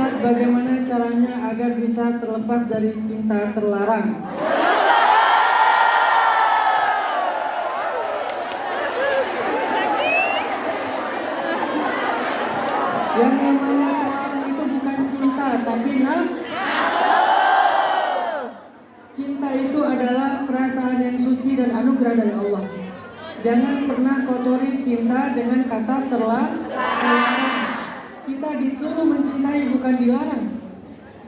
Ustaz, bagaimana caranya agar bisa terlepas dari cinta terlarang? Yang namanya terlarang itu bukan cinta, tapi nafsu. Cinta itu adalah perasaan yang suci dan anugerah dari Allah. Jangan pernah kotori cinta dengan kata terlarang. Kita disuruh mencintai, bukan dilarang.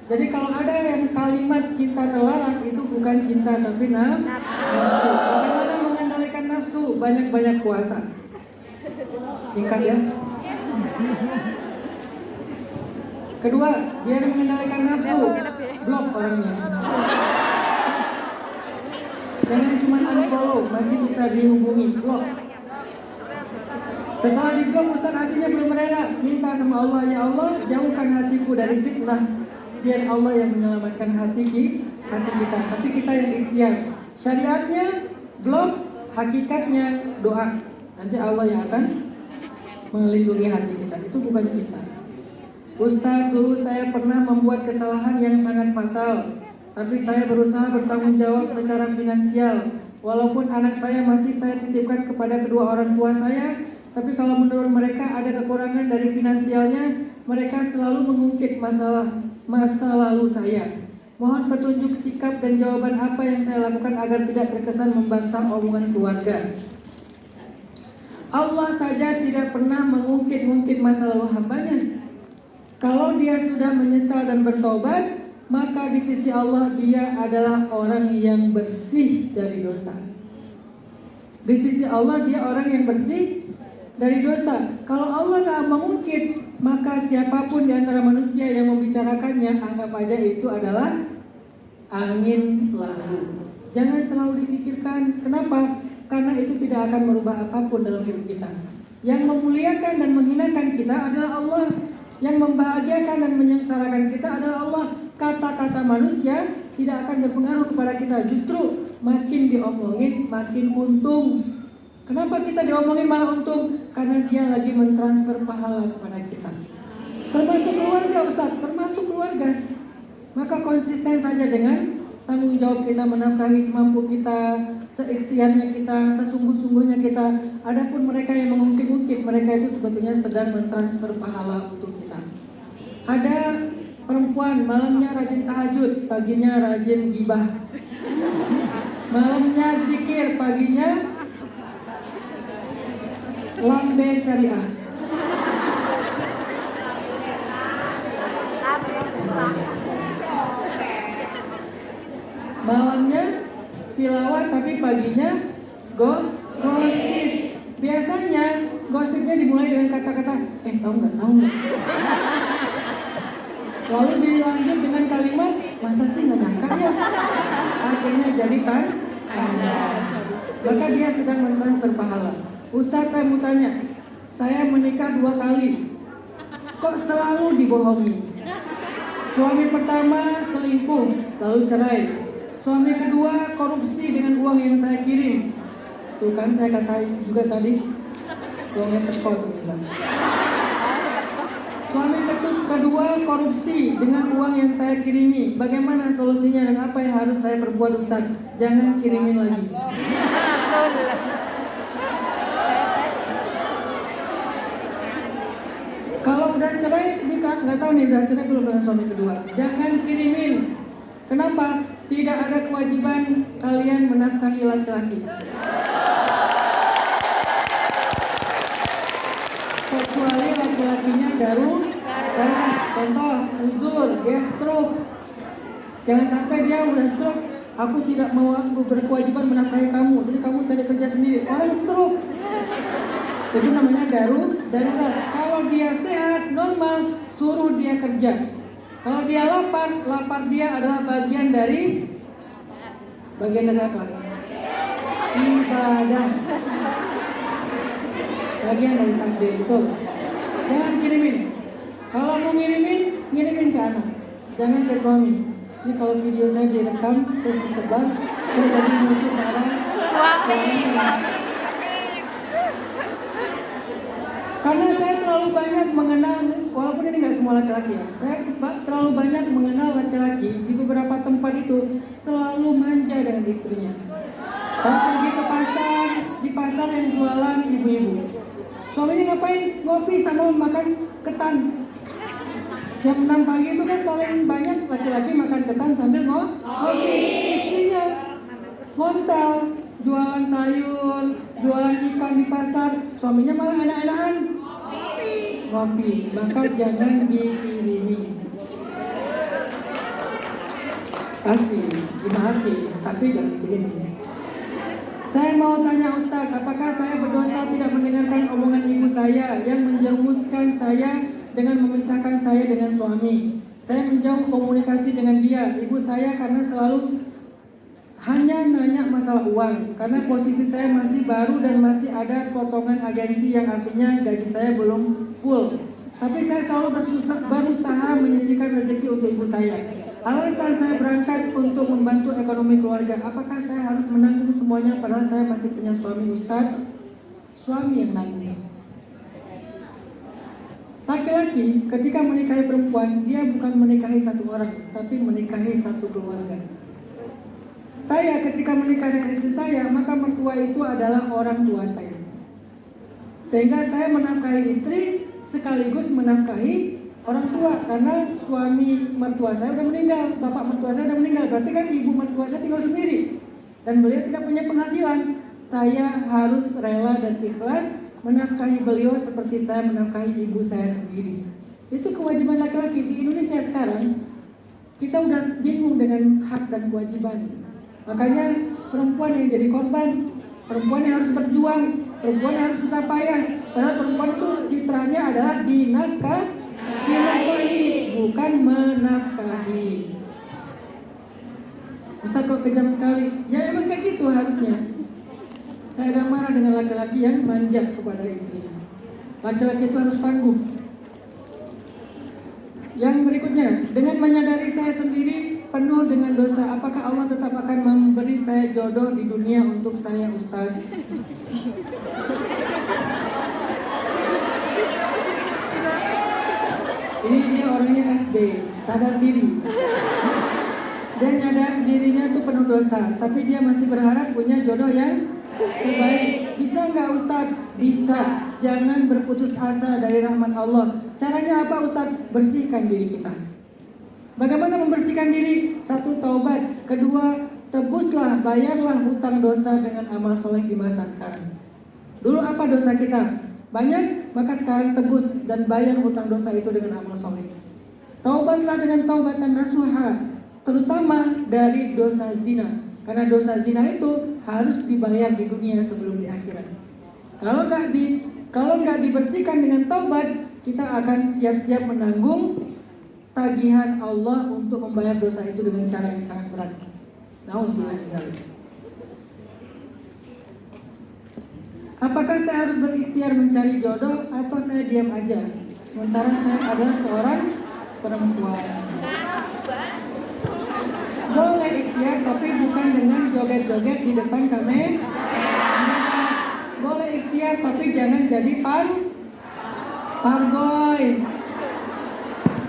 Jadi kalau ada yang kalimat cinta terlarang, itu bukan cinta tapi nafsu. Bagaimana mengendalikan nafsu? Banyak-banyak puasa. Singkat ya. Kedua, biar mengendalikan nafsu, blok orangnya. Jangan cuma unfollow, masih bisa dihubungi, blok. Setelah diblok, Ustaz hatinya belum rela, minta sama Allah, ya Allah jauhkan hatiku dari fitnah. Biar Allah yang menyelamatkan hati kita, tapi kita yang ikhtiar. Syariatnya blok, hakikatnya doa. Nanti Allah yang akan melindungi hati kita. Itu bukan cinta. Ustaz, dulu saya pernah membuat kesalahan yang sangat fatal, tapi saya berusaha bertanggung jawab secara finansial. Walaupun anak saya masih saya titipkan kepada kedua orang tua saya, tapi kalau menurut mereka ada kekurangan dari finansialnya, mereka selalu mengungkit masa lalu saya. Mohon petunjuk sikap dan jawaban apa yang saya lakukan agar tidak terkesan membantah omongan keluarga. Allah saja tidak pernah mengungkit-ungkit masa lalu hambanya. Kalau dia sudah menyesal dan bertobat, maka di sisi Allah dia adalah orang yang bersih dari dosa. Di sisi Allah dia orang yang bersih dari dosa. Kalau Allah gak mengungkit, maka siapapun di antara manusia yang membicarakannya, anggap aja itu adalah angin lalu. Jangan terlalu difikirkan. Kenapa? Karena itu tidak akan merubah apapun dalam hidup kita. Yang memuliakan dan menghinakan kita adalah Allah. Yang membahagiakan dan menyengsarakan kita adalah Allah. Kata-kata manusia tidak akan berpengaruh kepada kita. Justru makin diomongin makin untung. Kenapa kita diomongin malah untung? Karena dia lagi mentransfer pahala kepada kita. Termasuk keluarga, Ustaz, termasuk keluarga. Maka konsisten saja dengan tanggung jawab kita menafkahi semampu kita, seikhtiarnya kita, sesungguh-sungguhnya kita. Adapun mereka yang mengungkit-ungkit, mereka itu sebetulnya sedang mentransfer pahala untuk kita. Ada perempuan malamnya rajin tahajud, paginya rajin gibah. Malamnya zikir, paginya lambe syariah. Malamnya tilawah tapi paginya gosip. Biasanya gosipnya dimulai dengan kata-kata tahu nggak. Lalu dilanjut dengan kalimat, masa sih nggak nyangka ya. Akhirnya jadi panjang. Maka dia sedang mentransfer pahala. Ustaz, saya mau tanya, saya menikah 2 kali, kok selalu dibohongi? Suami pertama selingkuh, lalu cerai. Suami kedua korupsi dengan uang yang saya kirim. Tuh kan saya katain juga tadi, uangnya terpotong juga. Suami kedua korupsi dengan uang yang saya kirimi. Bagaimana solusinya dan apa yang harus saya perbuat, Ustaz? Jangan kirimin lagi. Kalau udah cerai, ini nggak tahu nih udah cerai belum dengan suami kedua. Jangan kirimin. Kenapa? Tidak ada kewajiban kalian menafkahi laki-laki. Kecuali laki-lakinya darurat. Contoh, uzur, dia stroke. Jangan sampai dia udah stroke, aku tidak mau berkewajiban menafkahi kamu, jadi kamu cari kerja sendiri. Orang stroke. Itu namanya darurat. Kalau dia sehat, normal, suruh dia kerja. Kalau dia lapar dia adalah bagian dari apa? Ibadah. Bagian dari takdir itu. Jangan kirimin. Kalau mau ngirimin ke anak. Jangan ke suami. Ini kalau video saya direkam terus disebar, saya jadi musuh para suami. Karena saya terlalu banyak mengenal, walaupun ini nggak semua laki-laki ya, saya terlalu banyak mengenal laki-laki di beberapa tempat itu terlalu manja dengan istrinya. Saya pergi ke pasar, di pasar yang jualan ibu-ibu. Suaminya ngapain? Ngopi sama makan ketan. Jam 6 pagi itu kan paling banyak laki-laki makan ketan sambil ngopi. Istrinya ngontel, jualan sayur, jualan ikan di pasar. Suaminya malah enak-enakan ngopi. Maka jangan dikirimi. Pasti dimaafin, tapi jangan dikirimi. Saya mau tanya Ustadz, apakah saya berdosa tidak mendengarkan omongan ibu saya yang menjerumuskan saya dengan memisahkan saya dengan suami? Saya menjauh komunikasi dengan dia, ibu saya, karena selalu hanya nanya masalah uang. Karena posisi saya masih baru dan masih ada potongan agensi yang artinya gaji saya belum full. Tapi saya selalu berusaha menyisihkan rezeki untuk ibu saya. Alasan saya berangkat untuk membantu ekonomi keluarga. Apakah saya harus menanggung semuanya padahal saya masih punya suami Ustadz? Suami yang nanggung. Laki-laki ketika menikahi perempuan, dia bukan menikahi satu orang, tapi menikahi satu keluarga. Saya ketika menikah dengan istri saya, maka mertua itu adalah orang tua saya. Sehingga saya menafkahi istri sekaligus menafkahi orang tua, karena suami mertua saya udah meninggal, bapak mertua saya udah meninggal, berarti kan ibu mertua saya tinggal sendiri dan beliau tidak punya penghasilan. Saya harus rela dan ikhlas menafkahi beliau seperti saya menafkahi ibu saya sendiri. Itu kewajiban laki-laki. Di Indonesia sekarang kita udah bingung dengan hak dan kewajiban. Makanya perempuan yang jadi korban, perempuan yang harus berjuang, perempuan yang harus susah payah. Padahal perempuan itu fitrahnya adalah dinafkahi, bukan menafkahi. Ustaz kok kejam sekali? Ya emang kayak gitu harusnya. Saya agak marah dengan laki-laki yang manja kepada istrinya. Laki-laki itu harus tangguh. Yang berikutnya, dengan menyadari saya sendiri penuh dengan dosa, apakah Allah tetap akan memberi saya jodoh di dunia untuk saya, Ustaz? Ini dia orangnya SD, sadar diri. Dia nyadar dirinya tuh penuh dosa, tapi dia masih berharap punya jodoh yang terbaik. Bisa nggak Ustadz? Bisa. Jangan berputus asa dari rahmat Allah. Caranya apa Ustadz? Bersihkan diri kita. Bagaimana membersihkan diri? Satu, taubat. Kedua, tebuslah, bayarlah hutang dosa dengan amal soleh di masa sekarang. Dulu apa dosa kita? Banyak, maka sekarang tebus dan bayar hutang dosa itu dengan amal soleh. Taubatlah dengan taubatan nasuha, terutama dari dosa zina. Karena dosa zina itu harus dibayar di dunia sebelum di akhirat. Kalau nggak dibersihkan dengan taubat, kita akan siap-siap menanggung tagihan Allah untuk membayar dosa itu dengan cara yang sangat berat. Nauzubillah. Apakah saya harus berikhtiar mencari jodoh atau saya diam aja? Sementara saya adalah seorang perempuan. Boleh ikhtiar tapi bukan dengan joget-joget di depan kamera. Boleh ikhtiar tapi jangan jadi pargoy,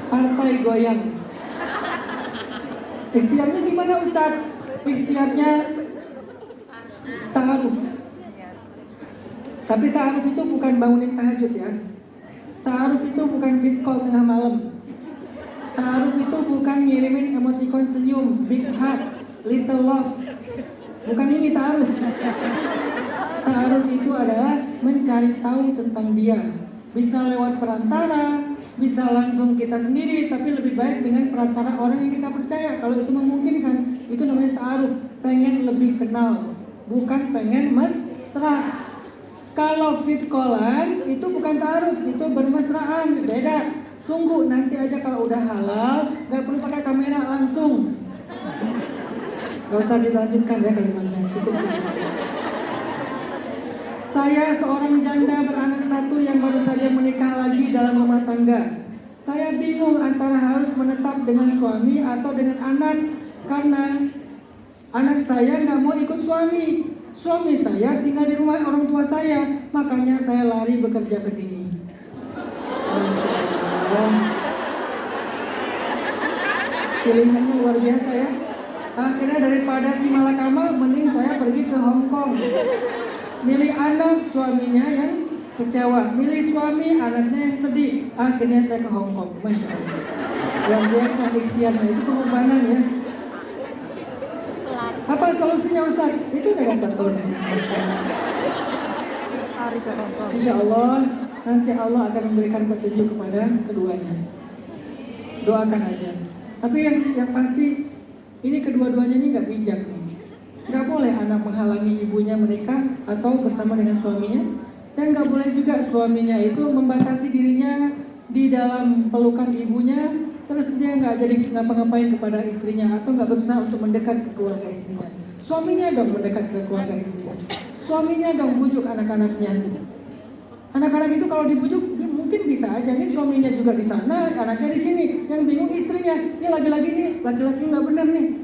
partai goyang. Ikhtiarnya gimana Ustadz? Ikhtiarnya ta'aruf. Tapi ta'aruf itu bukan bangunin tahajud ya. Ta'aruf itu bukan fit call tengah malam. Ta'aruf itu bukan ngirimin emoticon senyum, big heart, little love. Bukan ini ta'aruf. Ta'aruf itu adalah mencari tahu tentang dia. Bisa lewat perantara, bisa langsung kita sendiri, tapi lebih baik dengan perantara orang yang kita percaya. Kalau itu memungkinkan, itu namanya ta'aruf. Pengen lebih kenal, bukan pengen mesra. Kalau fit callan itu bukan ta'aruf, itu bermesraan, beda. Tunggu nanti aja kalau udah halal, gak perlu pakai kamera langsung. Gak usah dilanjutkan ya kalimatnya, cukup sih. Saya seorang janda beranak satu yang baru saja menikah lagi dalam rumah tangga. Saya bingung antara harus menetap dengan suami atau dengan anak, karena anak saya gak mau ikut suami. Suami saya tinggal di rumah orang tua saya, makanya saya lari bekerja ke sini. Allah. Pilihannya luar biasa ya. Akhirnya daripada si malakama, mending saya pergi ke Hong Kong. Milih anak, suaminya yang kecewa. Milih suami, anaknya yang sedih. Akhirnya saya ke Hong Kong. Masya Allah. Luar biasa ikhtiarnya, itu pengorbanan ya. Apa solusinya Ustaz? Itu udah dapat solusinya. Insya Allah nanti Allah akan memberikan petunjuk kepada keduanya. Doakan aja. Tapi yang pasti ini kedua-duanya ini nggak bijak nih. Nggak boleh anak menghalangi ibunya menikah atau bersama dengan suaminya, dan nggak boleh juga suaminya itu membatasi dirinya di dalam pelukan ibunya, terus dia nggak jadi ngapa-ngapain kepada istrinya atau nggak berusaha untuk mendekat ke keluarga istrinya. Suaminya dong mendekat ke keluarga istrinya. Suaminya dong bujuk anak-anaknya. Anak-anak itu kalau dibujuk mungkin bisa aja nih, suaminya juga di sana, anaknya di sini. Yang bingung istrinya. Ini laki-laki nggak benar nih.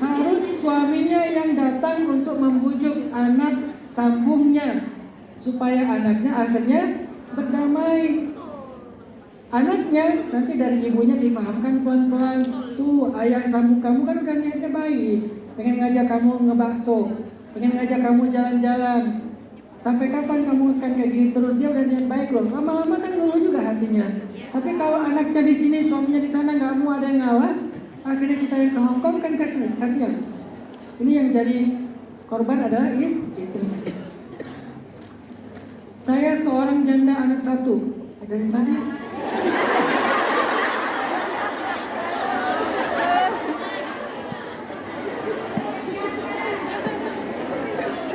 Harus suaminya yang datang untuk membujuk anak sambungnya supaya anaknya akhirnya berdamai. Anaknya nanti dari ibunya difahamkan pelan-pelan. Tuh ayah sambung kamu kan udah niatnya baik, pengen ngajak kamu ngebakso, pengen ngajak kamu jalan-jalan. Sampai kapan kamu akan kayak gini terus? Dia udah niat baik loh. Lama-lama kan luluh juga hatinya. Tapi kalau anaknya di sini, suaminya di sana, nggak mau ada yang ngalah, akhirnya kita yang ke Hong Kong kan kasihan. Ini yang jadi korban adalah istrinya. Saya seorang janda anak satu. Ada yang tanya?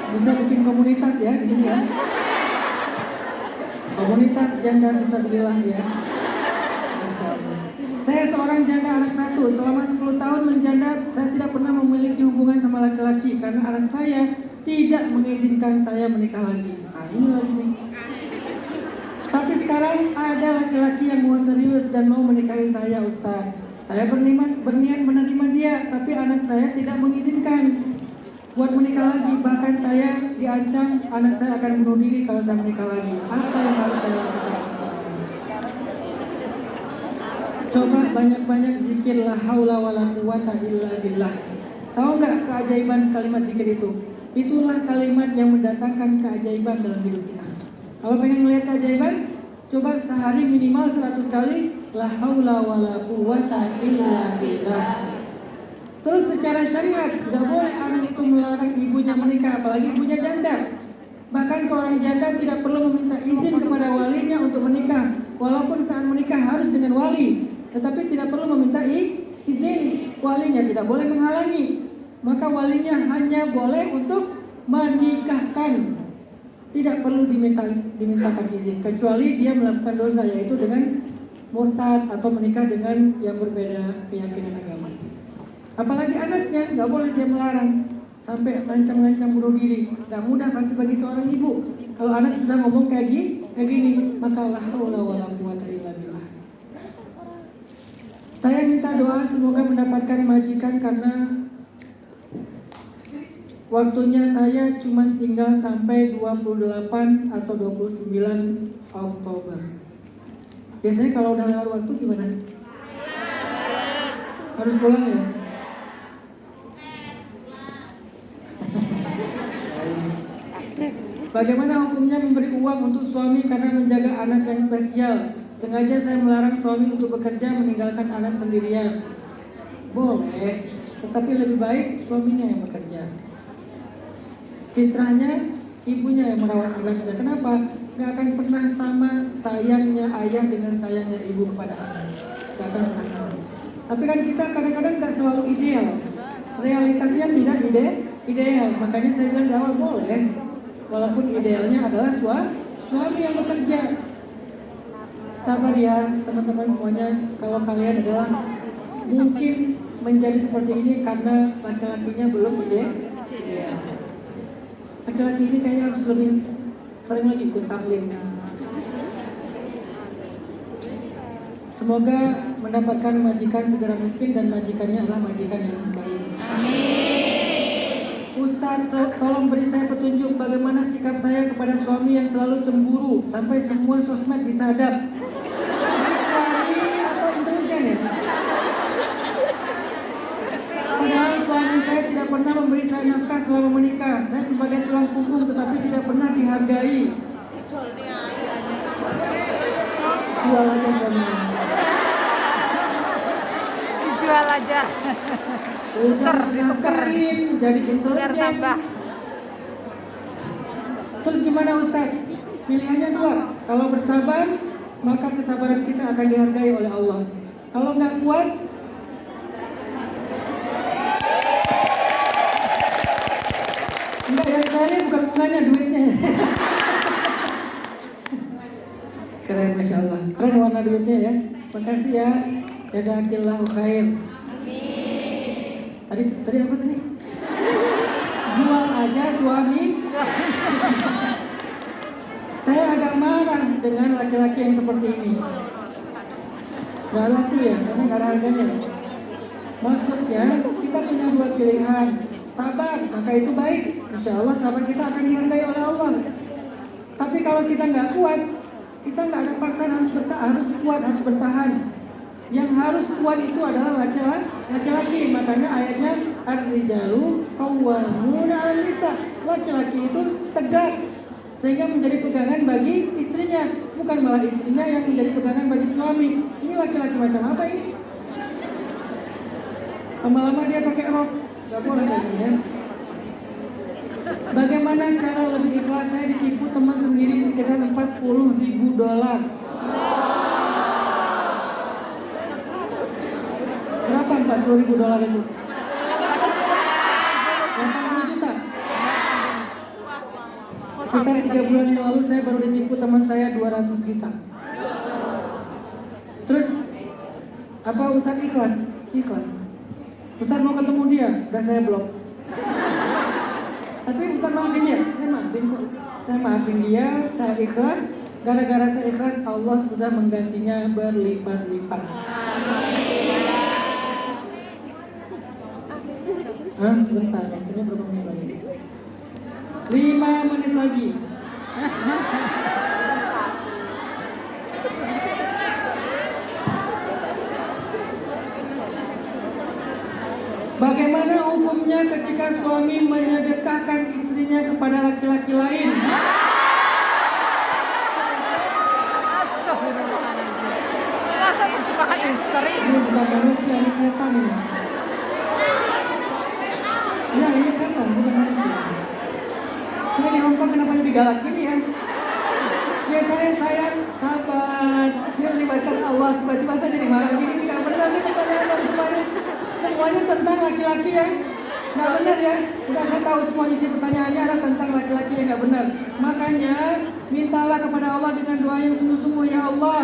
Bisa bikin komunitas ya di sini ya. Komunitas janda fisabilillah ya. Masya Allah. Saya seorang janda anak satu. Selama 10 tahun menjanda, saya tidak pernah memiliki hubungan sama laki-laki karena anak saya tidak mengizinkan saya menikah lagi. Nah ini lagi nih. Tapi sekarang ada laki-laki yang mau serius dan mau menikahi saya, Ustaz. Saya berniat menerima dia, tapi anak saya tidak mengizinkan buat menikah lagi. Bahkan saya diancam anak saya akan bunuh diri kalau saya menikah lagi. Apa yang harus saya lakukan, Ustaz? Coba banyak-banyak zikir la haula wala quwata illa billah. Tahu nggak keajaiban kalimat zikir itu? Itulah kalimat yang mendatangkan keajaiban dalam hidup kita. Kalau pengen melihat keajaiban, coba sehari minimal 100 kali la haula wala quwata illa billah. Terus secara syariat, gak boleh anak itu melarang ibunya menikah, apalagi ibunya janda. Bahkan seorang janda tidak perlu meminta izin kepada walinya untuk menikah. Walaupun saat menikah harus dengan wali, tetapi tidak perlu meminta izin. Walinya tidak boleh menghalangi. Maka walinya hanya boleh untuk menikahkan. Tidak perlu dimintakan izin, kecuali dia melakukan dosa, yaitu dengan murtad atau menikah dengan yang berbeda keyakinan agama. Apalagi anaknya, nggak boleh dia melarang sampai ngancam-ngancam bunuh diri. Nggak mudah pasti bagi seorang ibu. Kalau anak sudah ngomong kayak gini, maka la haula wala quwata illa billah. Saya minta doa semoga mendapatkan majikan karena waktunya saya cuma tinggal sampai 28 atau 29 Oktober. Biasanya kalau udah lewat waktu gimana? Harus pulang ya? Bagaimana hukumnya memberi uang untuk suami karena menjaga anak yang spesial? Sengaja saya melarang suami untuk bekerja meninggalkan anak sendirian. Boleh, tetapi lebih baik suaminya yang bekerja. Fitrahnya ibunya yang merawat anaknya. Kenapa? Gak akan pernah sama sayangnya ayah dengan sayangnya ibu kepada anak. Gak akan pernah sama. Tapi kan kita kadang-kadang gak selalu ideal. Realitasnya tidak ideal. Makanya saya bilang di awal boleh. Walaupun idealnya adalah suami yang bekerja. Sabar ya teman-teman semuanya. Kalau kalian adalah mungkin menjadi seperti ini karena laki-lakinya belum ideal. Laki-laki ini kayaknya harus lebih sering lagi ikut taklim. Semoga mendapatkan majikan segera mungkin dan majikannya adalah majikan yang baik. Amin. Ustaz, tolong beri saya petunjuk bagaimana sikap saya kepada suami yang selalu cemburu sampai semua sosmed disadap. Suami menikah. Saya sebagai tulang punggung tetapi tidak pernah dihargai. Jual aja suaminya. Dijual aja. Udah ditukerin, jadi Biar intelijen. tambah. Terus gimana Ustaz? Pilihannya dua. Kalau bersabar, maka kesabaran kita akan dihargai oleh Allah. Kalau nggak kuat, enggak, yang saya ini bukan bunganya, duitnya. Keren, Masya Allah. Keren warna duitnya ya. Makasih ya. Jazakillahu khair. Tadi apa tadi? Jual aja suami. Saya agak marah dengan laki-laki yang seperti ini. Gak laku ya, karena gak ada harganya. Maksudnya, kita punya dua pilihan. Sabar, maka itu baik. Insya Allah sabar kita akan dihargai oleh Allah. Tapi kalau kita gak kuat, kita gak ada paksaan harus kuat, harus bertahan. Yang harus kuat itu adalah laki-laki. Makanya ayatnya ar-rijalu qawwamuna 'alan nisa. Laki-laki itu tegak sehingga menjadi pegangan bagi istrinya, bukan malah istrinya yang menjadi pegangan bagi suami. Ini laki-laki macam apa ini? Lama-lama dia pakai rok, gak boleh lagi ya. Bagaimana cara lebih ikhlas? Saya ditipu teman sendiri sekitar $40.000. Berapa $40.000 itu? 80 juta. Sekitar 3 bulan yang lalu saya baru ditipu teman saya 200 juta. Terus apa Ustaz ikhlas? Ikhlas. Ustaz mau ketemu dia, udah saya blok. Tapi Ustaz maafin dia, saya maafin kok. Saya maafin dia, saya ikhlas. Gara-gara saya ikhlas, Allah sudah menggantinya berlipat-lipat. Sebentar, waktunya berapa menit lagi? 5 menit lagi. Bagaimana hukumnya ketika suami menyedekahkan istrinya kepada laki-laki lain? Ini bukan manusia, ini setan ini. Ya, ini setan, bukan manusia. Saya di Hongkong kenapa jadi galak gini ya? Ya saya sabar. Dia melibatkan Allah, tiba-tiba saya jadi marah gini. Ini gak benar nih pertanyaan semuanya. Semuanya tentang laki-laki yang gak benar ya. Udah saya tahu semua isi pertanyaannya adalah tentang laki-laki yang gak benar. Makanya mintalah kepada Allah dengan doa yang sungguh-sungguh. Ya Allah,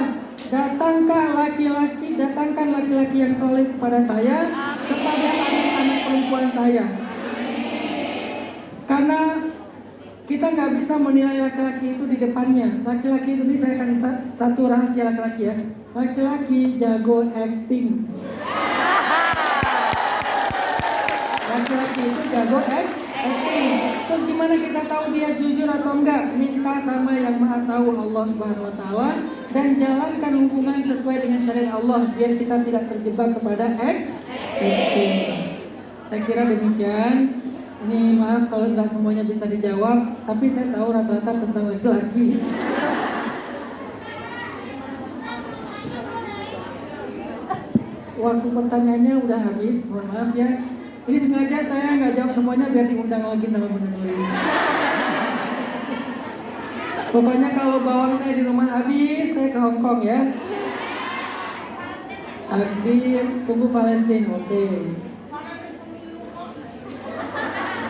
datangkan laki-laki yang soleh kepada saya, kepada anak-anak perempuan saya. Karena kita nggak bisa menilai laki-laki itu di depannya. Laki-laki itu, ini saya kasih satu rahasia laki-laki ya. Laki-laki jago acting. Laki-laki itu jago acting. Terus gimana kita tahu dia jujur atau enggak? Minta sama yang maha tahu, Allah Subhanahu Wa Taala, dan jalankan hubungan sesuai dengan syariat Allah biar kita tidak terjebak kepada acting. Saya kira demikian. Ini maaf kalau nggak semuanya bisa dijawab, tapi saya tahu rata-rata tentang laki-laki. Waktu pertanyaannya udah habis, mohon maaf ya. Ini sengaja saya nggak jawab semuanya biar diundang lagi sama Bunda Nuris. Pokoknya kalau bawang saya di rumah habis, saya ke Hongkong ya. Takdir, tunggu Valentine, oke.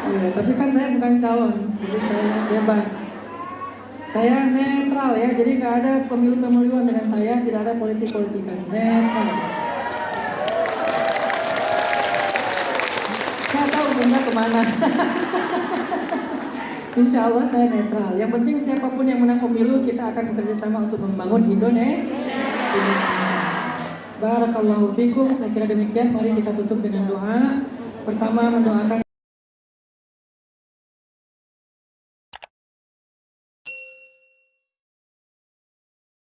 Ya, tapi kan saya bukan calon, jadi saya bebas. Saya netral ya, jadi nggak ada pemilu-pemiluan dengan saya, tidak ada politik-politikan. Netral. Saya tahu Bunda kemana. Insya Allah saya netral. Yang penting siapapun yang menang pemilu, kita akan bekerja sama untuk membangun Indonesia. Barakallahu fikum. Saya kira demikian. Mari kita tutup dengan doa. Pertama mendoakan